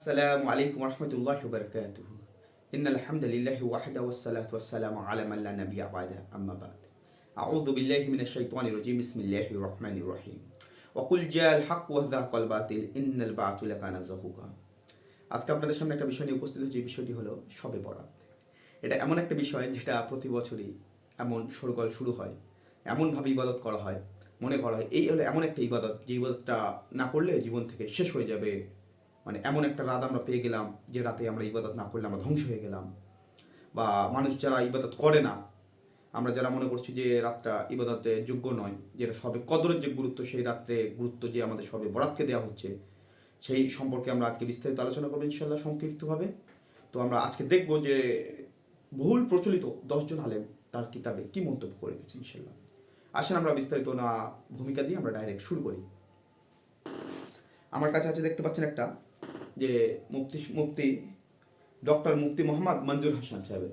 السلام عليكم ورحمة الله وبركاته. إن الحمد لله وحده والصلاة والسلام على من لا نبي بعده أما بعد. أعوذ بالله من الشيطان الرجيم بسم الله الرحمن الرحيم. وقل جاء الحق وزهق الباطل إن الباطل كان زهوقا. আজকে আপনাদের সামনে একটা বিষয় নিয়ে উপস্থিত হয়েছে। বিষয়টি হলো শবে বরাত। এটা এমন একটা বিষয় যেটা প্রতি বছরই এমন সরগোল শুরু হয়, এমনভাবে ইবাদত করা হয়, মনে করা হয় এই হলো এমন একটা ইবাদত যে ইবাদতটা না করলে জীবন থেকে শেষ হয়ে যাবে। মানে এমন একটা রাত আমরা পেয়ে গেলাম যে রাতে আমরা ইবাদত না করলে আমরা ধ্বংস হয়ে গেলাম। বা মানুষ যারা ইবাদত করে না, আমরা যারা মনে করছি যে রাতটা ইবাদতের যোগ্য নয়, যেটা সবে কদরের যে গুরুত্ব, সেই রাত্রে গুরুত্ব যে আমাদের সবে বরাতকে দেওয়া হচ্ছে, সেই সম্পর্কে আমরা আজকে বিস্তারিত আলোচনা করবো ইনশাল্লাহ সংক্ষিপ্তভাবে। তো আমরা আজকে দেখব যে বহুল প্রচলিত 10জন আলেম তার কিতাবে কি মন্তব্য করে গেছে ইনশাল্লাহ। আসেন আমরা বিস্তারিত না ভূমিকা দিয়ে আমরা ডাইরেক্ট শুরু করি। আমার কাছে আছে, দেখতে পাচ্ছেন একটা, যে মুফতি ডক্টর মুফতি মোহাম্মদ মঞ্জুর হাসান সাহেবের,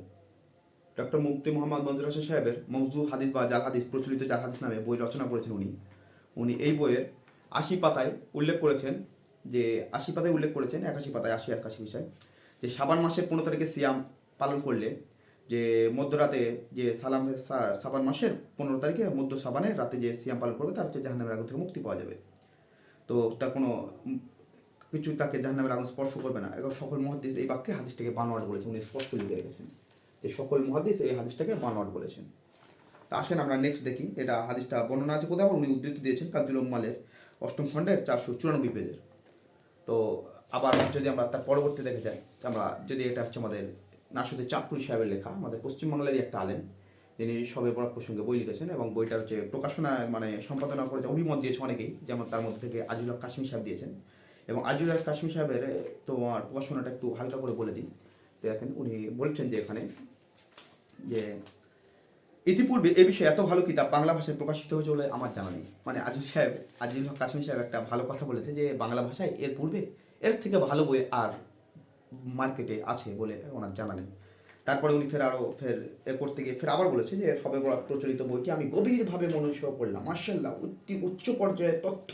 ডক্টর মুফতি মোহাম্মদ মঞ্জুর হাসান সাহেবের মৌজু হাদিস বা জাল হাদিস, প্রচলিত জাল হাদিস নামে বই রচনা করেছেন উনি এই বইয়ের 80 পাতায় উল্লেখ করেছেন, যে 80 পাতায় উল্লেখ করেছেন, 81 পাতায় 81 বিষয়, যে শাবান মাসের 15 তারিখে সিয়াম পালন করলে, যে মধ্যরাতে যে শাবান মাসের 15 তারিখে মধ্য শাবানের রাতে যে সিয়াম পালন করবে তার হচ্ছে জাহান্নামের আগুন থেকে মুক্তি পাওয়া যাবে। তো তার কোনো কিছু তাকে জাহান্নামের আগুন স্পর্শ করবে না। এবং সকল মুহাদ্দিস এই বাক্যে হাদিসটাকে বানোয়াট বলেছেন, উনি স্পষ্ট লিখে রেখেছেন যে সকল মুহাদ্দিস এই হাদিসটাকে বানোয়াট বলেছেন। তা আসেন আমরা নেক্সট দেখি, এটা হাদিসটা বর্ণনা আছে কোথাও, উনি উদ্ধৃতি দিয়েছেন কাজুল উম্মালের 8ম খণ্ডের 494 পেজের। তো আবার যদি আমরা তার পরবর্তী দেখে যাই, আমরা যদি এটা হচ্ছে আমাদের নাসুদে চাঁদপুরি সাহেবের লেখা, আমাদের পশ্চিমবাংলারই একটা আলেম, যিনি শবে বরাত প্রসঙ্গে বই লিখেছেন এবং বইটার হচ্ছে প্রকাশনা সম্পাদনা করেছে, অভিমত দিয়েছে অনেকেই, যেমন তার মধ্যে থেকে আজিল হক কাশ্মীর সাহেব দিয়েছেন। এবং আজিল হক কাশ্মীর সাহেবের তোমার প্রকাশনাটা একটু হালকা করে বলে দিই। তো দেখেন উনি বলছেন যে এখানে যে ইতিপূর্বে এ বিষয়ে এত ভালো কিতাব বাংলা ভাষায় প্রকাশিত হয়েছে বলে আমার জানা নেই। মানে আজিল হক কাশ্মীর সাহেব একটা ভালো কথা বলেছে যে বাংলা ভাষায় এর পূর্বে এর থেকে ভালো বই আর মার্কেটে আছে বলে ওনার জানা নেই। তারপরে উনি ফের এ করতে গিয়ে আবার বলেছে যে শবে বরাত প্রচলিত বইটি আমি গভীরভাবে মনোনিবেশ করলাম, মাশাআল্লাহ অতি উচ্চ পর্যায়ে তথ্য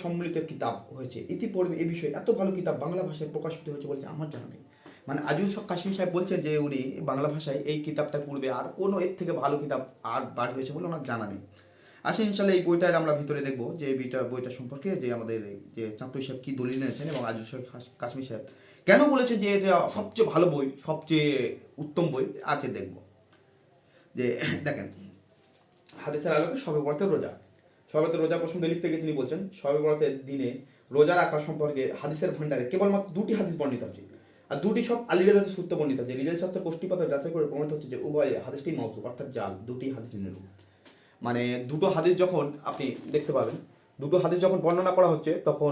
সম্মিলিত কিতাব হয়েছে। ইতিপূর্বে এ বিষয়ে এত ভালো কিতাব বাংলা ভাষায় প্রকাশিত হয়েছে বলছে আমার জানা নেই। মানে আজিল হক কাশ্মীর সাহেব বলছেন যে উনি বাংলা ভাষায় এই কিতাবটার পূর্বে আর কোনো এর থেকে ভালো কিতাব আর বার হয়েছে বলে ওনার জানা নেই। আসলে ইনশাল্লাহ এই বইটার আমরা ভিতরে দেখবো যে বইটা সম্পর্কে যে আমাদের যে চাঁদপুর সাহেব কী দলিল এনেছেন এবং আজিল হক কাশ্মীর সাহেব কেন বলেছেন যে এটা সবচেয়ে ভালো বই, সবচেয়ে উত্তম বই আছে দেখব। যে দেখেন হাদিসের আলোকে শবে বরাতের রোজা প্রসঙ্গে লিখতে গিয়ে তিনি বলছেন শবে বরাতের দিনে রোজা রাখা সম্পর্কে হাদিসের ভান্ডারে কেবলমাত্র 2টি হাদিস বর্ণিত হচ্ছে, আর 2টি সব আলী রাদিয়াল্লাহু সূত্রে বর্ণিত হচ্ছে। রিজাল শাস্ত্রের কোষ্ঠীপাতা যাচাই করে প্রমাণিত হচ্ছে যে উভয় হাদিসটি মাউযু অর্থাৎ জাল, 2টি হাদিস নির্ভুল। মানে দুটো হাদিস যখন আপনি দেখতে পাবেন, দুটো হাদিস যখন বর্ণনা করা হচ্ছে তখন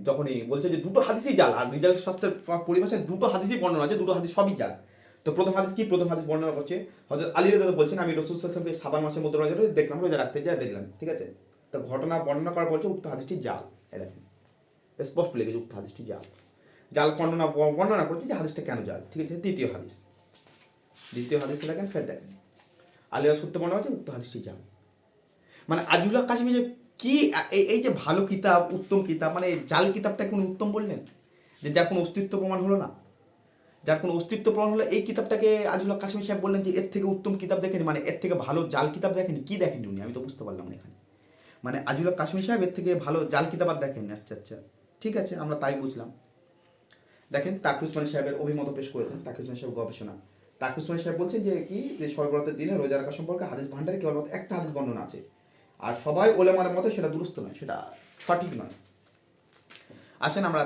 যখনই বলছে যে দুটো হাদিসই জাল, আর রিজাল শাস্ত্রের পরিভাষায় দুটো হাদিসই বর্ণনা আছে, দুটো হাদিস সবই জাল। তো প্রথম হাদিস বর্ণনা করছে হযরত আলী রাদিয়াল্লাহু বলছেন আমি রাসূল সাল্লাল্লাহু আলাইহি ওয়াসাল্লামকে শাবান মাসের মধ্যে রোজা রাখতে দেখলাম, ঠিক আছে। তো ঘটনা বর্ণনা করা বলছে উক্ত হাদিসটি জাল। দেখেন স্পষ্ট লেগেছে উক্ত হাদিসটি জাল বর্ণনা করছে যে হাদিসটা কেন জাল, ঠিক আছে। দ্বিতীয় হাদিস দেখেন, ফের দেখেন আলিয়া সূত্র বর্ণনা হচ্ছে উক্ত হাদিসটি জাল। মানে আজিল হক কাশ্মীর যে কি এই যে ভালো কিতাব, উত্তম কিতাব, মানে জাল কিতাবটা কোন উত্তম বললেন, যে যার কোনো অস্তিত্ব প্রমাণ হলো না, যার কোনো অস্তিত্ব প্রমাণ হলো এই কিতাবটাকে আজিল হক কাশ্মীর সাহেব বললেন যে এর থেকে উত্তম কিতাব দেখেনি, মানে এর থেকে ভালো জাল কিতাব দেখেনি। কি দেখেনি উনি, আমি তো বুঝতে পারলাম না এখানে। মানে আজিল হক কাশ্মীর সাহেব এর থেকে ভালো জাল কিতাব আর দেখেন। আচ্ছা ঠিক আছে, আমরা তাই বুঝলাম। দেখেন তাকি উসমানী সাহেবের অভিমত পেশ করেছেন, তাকি উসমানী সাহেব গবেষণা। তাকি উসমানী সাহেব বলছেন যে কি, যে শবে বরাতের দিনে রোজা রাখা সম্পর্কে হাদিস ভান্ডারে কেবলমাত্র একটা হাদিস বর্ণনা আছে, আর সবাই ওলামার মতে সেটা দুরুস্ত নয়, সেটা সঠিক নয়। আসেন আমরা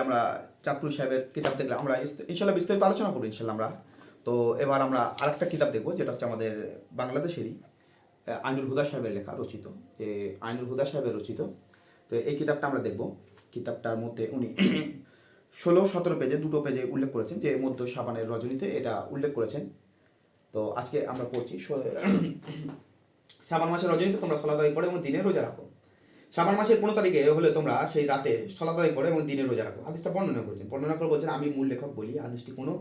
আমরা চাঁদপুর সাহেবের কিতাব দেখলে আমরা ইনশাল্লাহ বিস্তারিত আলোচনা করবো ইনশাল্লাহ আমরা। তো এবার আমরা আরেকটা কিতাব দেখবো, যেটা হচ্ছে আমাদের বাংলাদেশেরই আইনুল হুদা সাহেবের লেখা রচিত, যে আইনুল হুদা সাহেবের রচিত। তো এই কিতাবটা আমরা দেখব। কিতাবটার মধ্যে উনি 16-17 পেজে, দুটো পেজে উল্লেখ করেছেন যে মধ্য শাবানের রজনীতে এটা উল্লেখ করেছেন। তো আজকে আমরা পড়ছি শাবান মাসের রজনীতে তোমরা সালাত আদায় করো এবং দিনে রোজা রাখো। শাবান মাসের 15 তারিখে হলে তোমরা সেই রাতে সালাত আদায় করো এবং দিনে রোজা রাখো। হাদিসটা বর্ণনা করে বলছেন আমি মূল লেখক বলি, হাদিসটি কোনো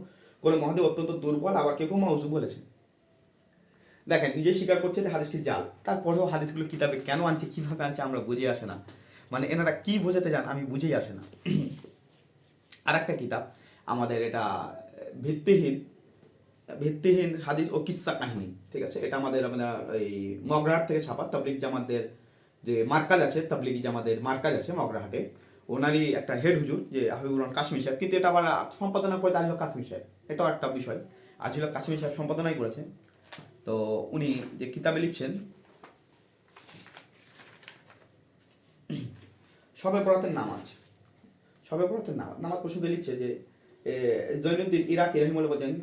মহাদেব অত্যন্ত দুর্বল, আবার কেউ মাউযু বলেছেন। দেখেন নিজে স্বীকার করছে যে হাদিসটি জাল, তারপরেও হাদিসগুলো কিতাবে কেন আনছে, কিভাবে আনছে আমরা বুঝে আসে না। মানে এনারা কি বোঝাতে যান আমি বুঝেই আসে না। আর একটা কিতাব আমাদের, এটা ভিত্তিহীন ভিত্তিহীন হাদিস ও কিস্সা কাহিনী, ঠিক আছে। এটা আমাদের এই মগরাহাট থেকে ছাপা, তাবলিগ জামাতদের যে মার্কাজ আছে, তাবলিগি জামাতের মার্কাজ আছে মগরাহাটে, ওনারই একটা হেড হুজুর যে হাবিবুর রহমান কাশ্মীর সাহেব, কিন্তু এটা আবার সম্পাদনা করেছে আজিল কাশ্মীর সাহেব, এটাও একটা বিষয়। আজিল কাশ্মীর সাহেব সম্পাদনাই করেছে। তো উনি যে কিতাবে লিখছেন শবে বরাতের নামাজ, শবে বরাতের নামাজ প্রসঙ্গে লিখছে যে জৈনুদ্দিন ইরাকি রহিমুল্লাহ বলেন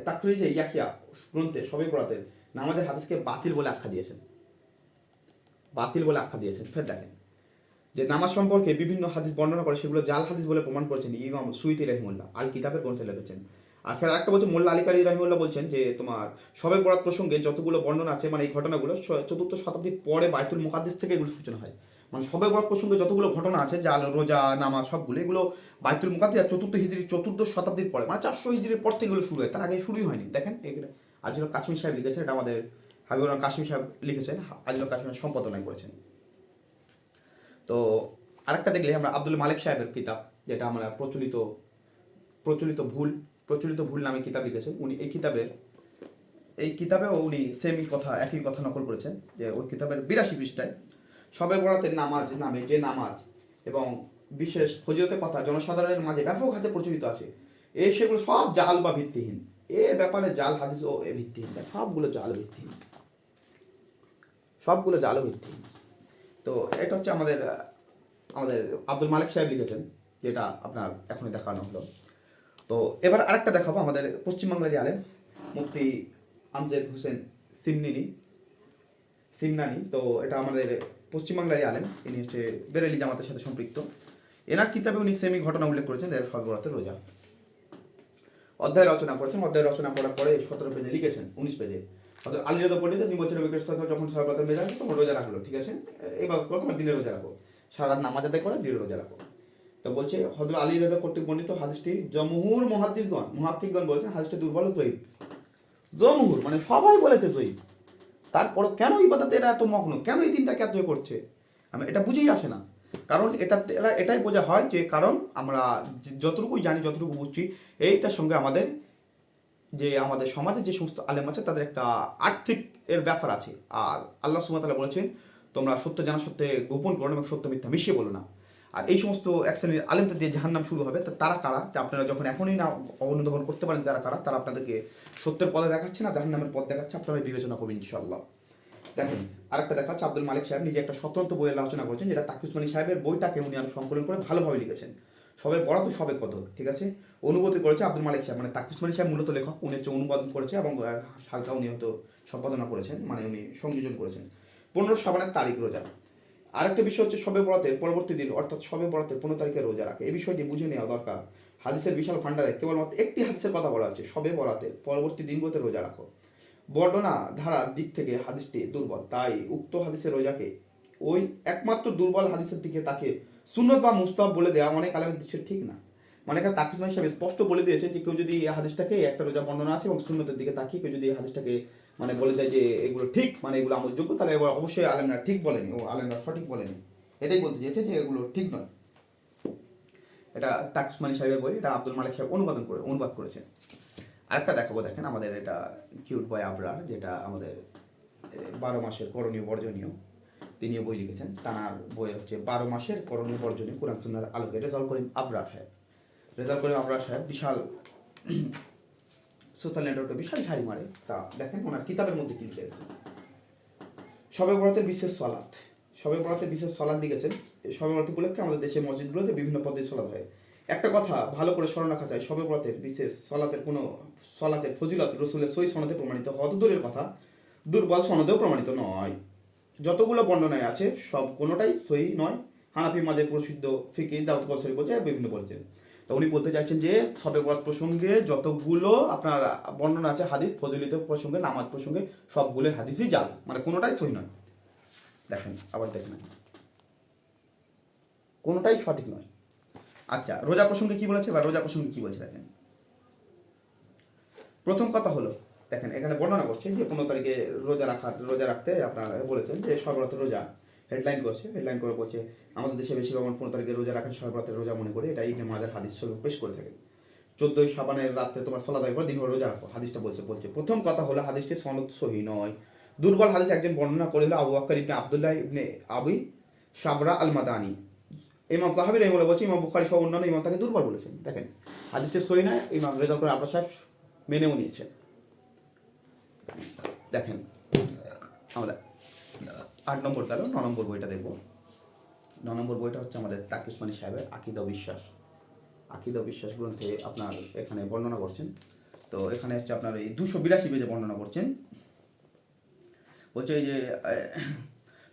তাকরিজে ইয়াহিয়া গ্রন্থে শবে বরাতের নামাজের হাদিসকে বাতিল বলে আখ্যা দিয়েছেন, বাতিল বলে আখ্যা দিয়েছেন। ফের দেখেন যে নামাজ সম্পর্কে বিভিন্ন হাদিস বর্ণনা করে সেগুলো জাল হাদিস বলে প্রমাণ করেছেন ইমাম সুয়ুতী রহিমুল্লাহ আল কিতাবের গ্রন্থে লিখেছেন। আর ফের একটা বলছে মোল্লা আলী কারি রহিমুল্লাহ বলছেন যে তোমার শবে বরাত প্রসঙ্গে যতগুলো বর্ণনা আছে, মানে এই ঘটনাগুলো 4th শতাব্দীর পরে বাইতুল মুকাদ্দিস থেকে এগুলো সূচনা হয়। মানে শবে বরাত প্রসঙ্গে যতগুলো ঘটনা আছে, জাল, রোজা, নামাজ, সবগুলো এগুলো বাইতুল মুকাদ্দিস 4th হিজরি 4th শতাব্দীর পরে, মানে 400 হিজরির পর থেকে এগুলো শুরু হয়, তার আগে শুরুই হয়নি। দেখেন এগুলো আজিল কাশ্মীর সাহেব লিখেছেন, এটা আমাদের হাবিবুর রহমান কাশ্মীর সাহেব লিখেছেন, আজিল কাশ্মীর সম্পাদনায় করেছেন। তো আরেকটা দেখলে আমরা আব্দুল মালিক সাহেবের কিতাব, যেটা আমরা প্রচলিত ভুল নামে কিতাব লিখেছেন উনি। এই কিতাবেও উনি একই কথা নকল করেছেন, যে ওই কিতাবের 82 পৃষ্ঠায় শবে বরাতের নামাজ নামে যে নামাজ এবং বিশেষ ফজিলতের কথা জনসাধারণের মাঝে ব্যাপক হাতে প্রচলিত আছে, সেগুলো সব জাল বা ভিত্তিহীন। ব্যাপারে জাল হাদিস ও ভিত্তিহীন, সবগুলো জাল ভিত্তিহীন, সবগুলো জাল ভিত্তিহীন। তো এটা হচ্ছে আমাদের আব্দুল মালিক সাহেব লিখেছেন, যেটা আপনার এখনই দেখানো হলো। তো এবার আরেকটা দেখাবো আমাদের পশ্চিমবাংলারই আলেম মুফতি আমজেদ হোসেন সিমনানি। তো এটা আমাদের পশ্চিমবাংলারই আলেম, ইনি হচ্ছে বেরেলি জামাতের সাথে সম্পৃক্ত। এনার কিতাবে উনি সেমি ঘটনা উল্লেখ করেছেন শবে বরাতের রোজা, অধ্যায় রচনা করেছেন। অধ্যায় রচনা করার পরে 17 পেজে লিখেছেন, 19 পেজে আলী রাদা পণ্ডিত তিনি বলছেন উইকেট সাথে যখন শবে বরাতের মেজাজ তখন রোজা রাখলো, ঠিক আছে, এবার করো তোমার দিনে রোজা রাখো, সারা রাত নামাজ আদায় করে দিনে রোজা রাখো। তো বলছে হযরত আলী রাদা কর্তৃক বর্ণিত হাদিসটি জমহুর মুহাক্কিকগণ বলছেন হাদিসটি দুর্বল ও জয়ীফ। জমহুর মানে সবাই বলেছে জয়ীফ, তারপরও কেন ইবাদতে এরা এত মগ্ন, কেন এই দিনটাকে এত করছে, আমি এটা বুঝেই আসে না। কারণ এটাই বোঝা হয় যে কারণ আমরা যতটুকুই জানি, যতটুকু বুঝছি, এইটার সঙ্গে আমাদের সমাজে যে সমস্ত আলেম আছে তাদের একটা আর্থিক এর ব্যাপার আছে। আর আল্লাহ সুবহানাহু ওয়া তাআলা বলেছেন তোমরা সত্য জানা সত্ত্বে গোপন করো এবং সত্য মিথ্যা মিশিয়ে বলো না। আর এই সমস্ত এক শ্রেণীর আলেমদের দিয়ে জাহান্নাম শুরু হবে, তারা কারা, যে আপনারা যখন এখনই না অনুধাবন করতে পারেন যারা কারা, তারা আপনাদেরকে সত্যের পথে দেখাচ্ছে না জাহান্নামের পথ দেখাচ্ছে, আপনারা বিবেচনা করবেন ইনশাআল্লাহ। দেখেন আরেকটা দেখাচ্ছে আব্দুল মালিক সাহেব নিজে একটা স্বতন্ত্র বইয়ের আলোচনা করেছেন, যেটা তাকি উসমানী সাহেবের বইটাকে উনি আরো সংকলন করে ভালোভাবে লিখেছেন। সবে বরাত সবে কদর, ঠিক আছে, অনুবাদ করেছে আব্দুল মালিক সাহেব, মানে তাকি উসমানী সাহেব মূলত লেখক, উনি হচ্ছে অনুবাদন করেছে এবং হালকা উনি হয়তো সম্পাদনা করেছেন, মানে উনি সংযোজন করেছেন। 15 শাবানের তারিখ রোজা। আরেকটা বিষয় হচ্ছে শবে বরাতের পরবর্তী দিন অর্থাৎ শবে বরাতের 15 তারিখে রোজা রাখে, এই বিষয়টি বুঝে নেওয়া দরকার। হাদিসের বিশাল ভান্ডারে কেবলমাত্র একটি হাদিসের কথা বলা হচ্ছে, শবে বরাতের পরবর্তী দিনগুলোতে রোজা রাখো। বর্ণনা ধারার দিক থেকে হাদিসটি দুর্বল, তাই উক্ত হাদিসের রোজাকে ওই একমাত্র দুর্বল হাদিসের দিকে তাকে সুন্নত বা মুস্তাহাব বলে দেওয়া অনেক আলেমের দৃশ্য ঠিক না। মানে এখানে তাকি উসমানী সাহেব স্পষ্ট বলে দিয়েছে যে কেউ যদি এই হাদিসটাকে, একটা রোজা বর্ণনা আছে এবং সুন্নতের দিকে তাকিয়ে কেউ যদি এই হাদিসটাকে মানে বলে যায় যে এগুলো ঠিক, মানে এগুলো আমলযোগ্য, তাহলে এবার অবশ্যই আলেমরা ঠিক বলেনি, আলেমরা সঠিক বলেনি, এটাই বলতে চেয়েছে যে এগুলো ঠিক নয়। এটা তাকি উসমানী সাহেবের বই, এটা আব্দুল মালিক সাহেব অনুবাদ করেছে। আরেকটা দেখাবো, দেখেন আমাদের এটা কিউট বয় আবরার, যেটা আমাদের 12 মাসের করণীয় বর্জনীয়, তিনিও বই লিখেছেন। তার বই হচ্ছে 12 মাসের করণীয় বর্জনীয় কোরআন সুন্নাহর আলোকে। রেজাউল করিম আবরার সাহেব বিশাল সোশ্যাল নেটওয়ার্কে বিশাল ঝাড়ি মারে। তা দেখেন ওনার কিতাবের মধ্যে কি লিখেছে। শবে বরাতের বিশেষ সলাত লিখেছেন। শবে বরাত উপলক্ষে আমাদের দেশের মসজিদগুলোতে বিভিন্ন পদ্ধতি সলাত হয়। একটা কথা ভালো করে স্মরণ রাখা যায়, শবে বরাতের বিশেষ সলাতের ফজিলত রসুলের সই সনদে প্রমাণিত হওয়া তো দূরের কথা, দুর্বল সনদেও প্রমাণিত নয়। যতগুলো বর্ণনায় আছে সব কোনোটাই সহি নয়। হানাফি মাঝে প্রসিদ্ধ ফিকি জাওয়াত কলসরি বলছে, বিভিন্ন বলছেন। তো উনি বলতে চাইছেন যে শবে বরাত প্রসঙ্গে যতগুলো আপনার বর্ণনা আছে হাদিস ফজিলত প্রসঙ্গে, নামাজ প্রসঙ্গে, সবগুলো হাদিসই জাল, মানে কোনোটাই সহি নয়। দেখেন কোনোটাই সঠিক নয়। আচ্ছা, রোজা প্রসঙ্গে কি বলেছে, বা রোজা প্রসঙ্গে কি বলছে দেখেন। প্রথম কথা হলো, দেখেন এখানে বর্ণনা করছে যে 15 তারিখে রোজা রাখতে আপনারা বলেছেন যে শবে বরাতের রোজা, হেডলাইন করে বলছে আমাদের দেশে বেশিরভাগ 15 তারিখে রোজা রাখেন শবে বরাতের রোজা মনে করে, এটা ইবনে মাজার হাদিস স্বরূপ পেশ করে থাকে। 14 শাবানের রাত্রে তোমার সালাত আদায় করে দিনভর রোজা রাখো, হাদিসটা বলছে প্রথম কথা হলো হাদিসটি সনদ সহিহ নয়, দুর্বল হাদিস। একজন বর্ণনা করে হলো আবু বকর ইবনে আব্দুল্লাহ ইবনে আবি শাবরা আল মাদানি। ইমাম সাহাবী রাহিমাহুল্লাহ বলছে ইমাম বুখারী সহ অন্যান্য ইমাম তাকে দুর্বল বলেছেন। দেখেন হাদিসটি সহিহ নয়, ইমাম রেজাউল করিম আবরার সাহেব মেনেও নিয়েছেন। দেখেন আমাদের 8 নম্বর গেল, 9 নম্বর বইটা দেখব। 9 নম্বর বইটা হচ্ছে আমাদের তাকি উসমানী সাহেবের আকিদা ও বিশ্বাস গ্রন্থে আপনার এখানে বর্ণনা করছেন। তো এখানে হচ্ছে আপনার এই 282 পেজে বর্ণনা করছেন। বলছে এই যে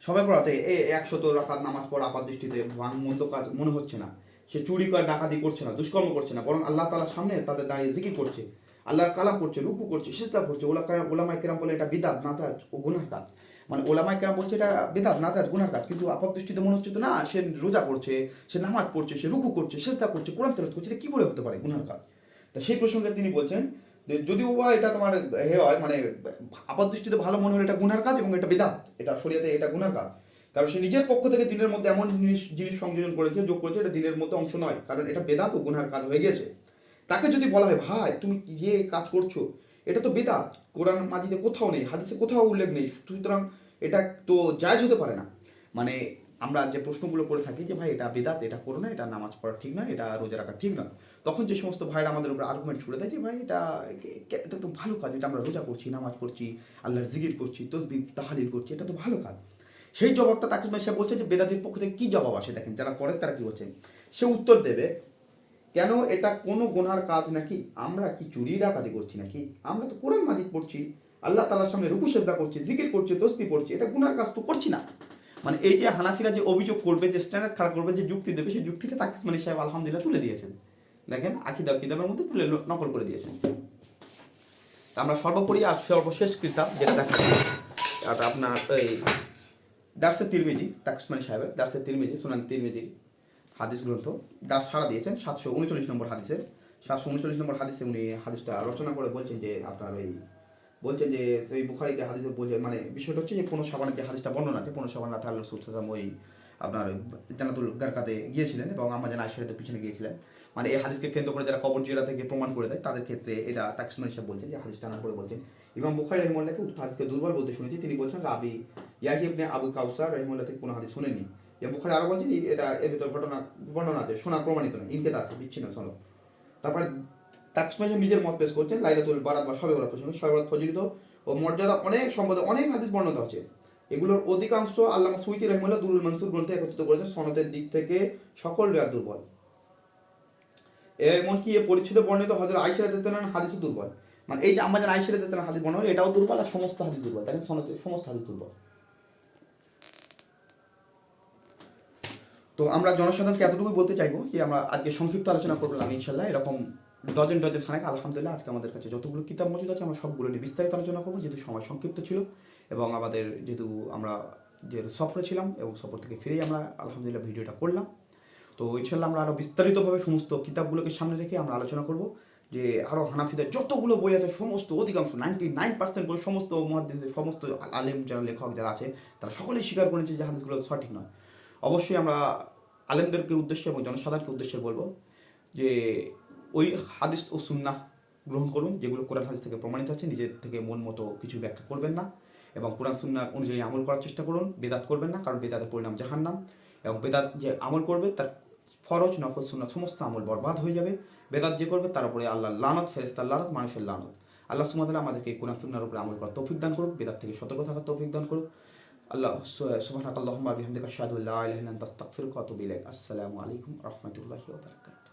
সবে বরাতে 100 রাকাত নামাজ পড়া আপাত দৃষ্টিতে মন্দ কাজ মনে হচ্ছে না, সে চুরি করে ডাকাতি করছে না, দুষ্কর্ম করছে না, বরং আল্লাহ তাআলার সামনে তাদের দাঁড়িয়ে জিকির করছে, আল্লাহর কালাম করছে, রুকু করছে, সিজদা করছে। ওলামায়ে কেরাম বলে এটা বিদআত, নাজাজ ও গুনাহ কাজ। মানে ওলামায়ে কেরাম বলছে এটা বিদআত, নাজাজ, গুনাহ কাজ, কিন্তু আপাত দৃষ্টিতে মনে হচ্ছে তো না সে রোজা করছে, সে নামাজ পড়ছে, সে রুকু করছে, সিজদা করছে, কোরআন তেলাওয়াত করছে, এটা কি করে হতে পারে গুনাহ কাজ? তা সেই প্রসঙ্গে তিনি বলছেন যদিও বা এটা তোমার হয় মানে আপাত দৃষ্টিতে ভালো মনে হলে এটা গুনার কাজ এবং এটা বিদআত, এটা শরীয়তে এটা গুনার কাজ। কারণ সে নিজের পক্ষ থেকে দিনের মধ্যে এমন জিনিস সংযোজন করেছে, যোগ করেছে, এটা দিনের মধ্যে অংশ নয়, কারণ এটা বেদাত ও গুনার কাজ হয়ে গেছে। তাকে যদি বলা হয় ভাই তুমি যে কাজ করছো এটা তো বেদাত, কোরআন মাজিদে কোথাও নেই, হাদিসে কোথাও উল্লেখ নেই, সুতরাং এটা তো জায়েজ হতে পারে না। মানে আমরা যে প্রশ্নগুলো করে থাকি যে ভাই এটা বেদাত, এটা করো না, এটা নামাজ পড়া ঠিক না, এটা রোজা রাখা ঠিক না, তখন যে সমস্ত ভাইরা আমাদের উপরে আর্গুমেন্ট ছুড়ে দেয় যে ভাই এটা তো ভালো কাজ, এটা আমরা রোজা করছি, নামাজ পড়ছি, আল্লাহর জিকির করছি, তসবিহ তাহলিল করছি, এটা তো ভালো কাজ। সেই জবাবটা তাকে সে বলছে যে বেদাতের পক্ষ থেকে কী জবাব আসে, দেখেন যারা করে তারা কী বলছে। সে উত্তর দেবে কেন এটা কোনো গুনার কাজ নাকি? আমরা কি চুরি ডাকাতি করছি নাকি? আমরা তো কোরআন মাজিদ পড়ছি, আল্লাহ তাআলার সামনে রুকু সিজদা করছি, জিকির করছি, তসবিহ পড়ছি, এটা গুনার কাজ তো করছি না। মানে এই যে হানাফিরা যে অভিযোগ করবে, যে স্ট্যান্ডার্ড খাড়া করবে, যে যুক্তি দেবে, সেই যুক্তিটা তাকি উসমানী সাহেব আলহামদুলিল্লাহ তুলে দিয়েছেন। দেখেন কিতাবের মধ্যে তুলে নকল করে দিয়েছেন। আমরা সর্বোপরি আর সর্বশেষ কিতাব যেটা দেখা যায় আপনার এই দারসে তিরমিজি, তাকি উসমানী সাহেবের দারসে তিরমিজি, সুনান তিরমিজির হাদিস গ্রন্থ দাস সাড়া দিয়েছেন 739 নম্বর হাদিসের। 739 নম্বর হাদিসে উনি হাদিসটা রচনা করে বলছেন যে আপনার ওই বলছেন যে সেই বুখারীতে হাদিসে বলছে, মানে বিষয়টা হচ্ছে যে কোনো সাবানের যে হাদিসটা বর্ণনা আছে, কোনো সাবান রাতে আল্লাহ রাসূল সাল্লাল্লাহু আলাইহি ওই আপনার জান্নাতুল গারকাতে গিয়েছিলেন এবং আম্মা জান আয়েশার পিছনে গিয়েছিলেন। মানে এই হাদিসকে কেন্দ্র করে যারা কবর জিয়ারত থেকে প্রমাণ করে দেয় তাদের ক্ষেত্রে এটা তাকি উসমানী সাহেব বলছেন যে হাদিসটা আনার করে বলছেন ইমাম বুখারী রাহিমাহুল্লাহকে উক্ত হাদিসকে দুর্বল বলতে শুনেছি। তিনি বলছেন রাবি ইয়াহি ইবনে আবু কাউসার রাহিমাহুল্লাহ থেকে কোনো হাদিস শুনেনি। ইমাম বুখারী আরও বলছেন এটা এর ভিতর বর্ণনা আছে, শোনা প্রমাণিত নয়, ইনকেতা আছে, বিচ্ছিন্ন সনদ। তারপরে তাকি উসমানী নিজের মত পেশ করছেন লাইলাতুল বারাত বা শবে বরাত প্রসঙ্গে, শবে বরাত ফজিলত ও মর্যাদা অনেক সম্বন্ধে অনেক হাদিস বর্ণিত আছে। এগুলোর অধিকাংশ আল্লামা সুয়ুতী রাহিমাহুল্লাহ দুরুল মানসুর গ্রন্থে একত্রিত করেছেন। সনদের দিক থেকে সকল রিওয়ায়াত দুর্বল, এমনকি এ পরিচ্ছেদে বর্ণিত হযরত আয়েশা রাদিয়াল্লাহু আনহা হাদিসও দুর্বল। মানে এই যে আম্মা জান আয়েশা রাদিয়াল্লাহু আনহা হাদিস বর্ণনা এটাও দুর্বল, আর সমস্ত হাদিস দুর্বল। দেখেন সনদের সমস্ত হাদিস দুর্বল। তো আমরা জনসাধারণকে এতটুকুই বলতে চাইবো যে আমরা আজকে সংক্ষিপ্ত আলোচনা করলাম, ইনশাল্লাহ এরকম ডজন খানেক আলহামদুলিল্লাহ আজকে আমাদের কাছে যতগুলো কিতাব মজুদ আছে আমরা সবগুলো নিয়ে বিস্তারিত আলোচনা করবো, যেহেতু সময় সংক্ষিপ্ত ছিল এবং আমাদের যেহেতু আমরা যেহেতু সফরে ছিলাম এবং সফর থেকে ফিরেই আমরা আলহামদুলিল্লাহ ভিডিওটা করলাম। তো ইনশাল্লাহ আমরা আরও বিস্তারিতভাবে সমস্ত কিতাবগুলোকে সামনে রেখে আমরা আলোচনা করব যে আরও হানাফিদের যতগুলো বই আছে সমস্ত অধিকাংশ 99% বই সমস্ত মুহাদ্দিসের সমস্ত আলেম যারা লেখক যারা আছে তারা সকলেই স্বীকার করেছে যে হাদিসগুলো সঠিক নয়। অবশ্যই আমরা আলেমদেরকে উদ্দেশ্যে এবং জনসাধারণকে উদ্দেশ্যে বলবো যে ওই হাদিস ও সুন্নাহ গ্রহণ করুন যেগুলো কোরআন হাদিস থেকে প্রমাণিত আছে, নিজের থেকে মন মতো কিছু ব্যাখ্যা করবেন না এবং কোরআন সুন্নাহ অনুযায়ী আমল করার চেষ্টা করুন। বেদাত করবেন না, কারণ বেদাতের পরিণাম জাহান্নাম এবং বেদাত যে আমল করবে তার ফরজ নফল সুন্নাহ সমস্ত আমল বরবাদ হয়ে যাবে। বেদাত যে করবে তার উপরে আল্লাহর লানত, ফেরেশতার লানত, মানুষের লানত। আল্লাহ সুবহানাহু ওয়া তাআলা আমাদেরকে কোরআন সুন্নাহর উপরে আমল করার তৌফিক দান করুক, বেদাত থেকে সতর্ক থাকার তৌফিক দান করুক। আল্লাহ সুবহানাকাল্লাহুম্মা ওয়া বিহামদিকা আশহাদু আল্লা ইলাহা ইল্লা আনতা আস্তাগফিরুকা ওয়া আতুবু ইলাইক। আসসালামু আলাইকুম ওয়া রাহমাতুল্লাহি ওয়া বারাকাতুহু।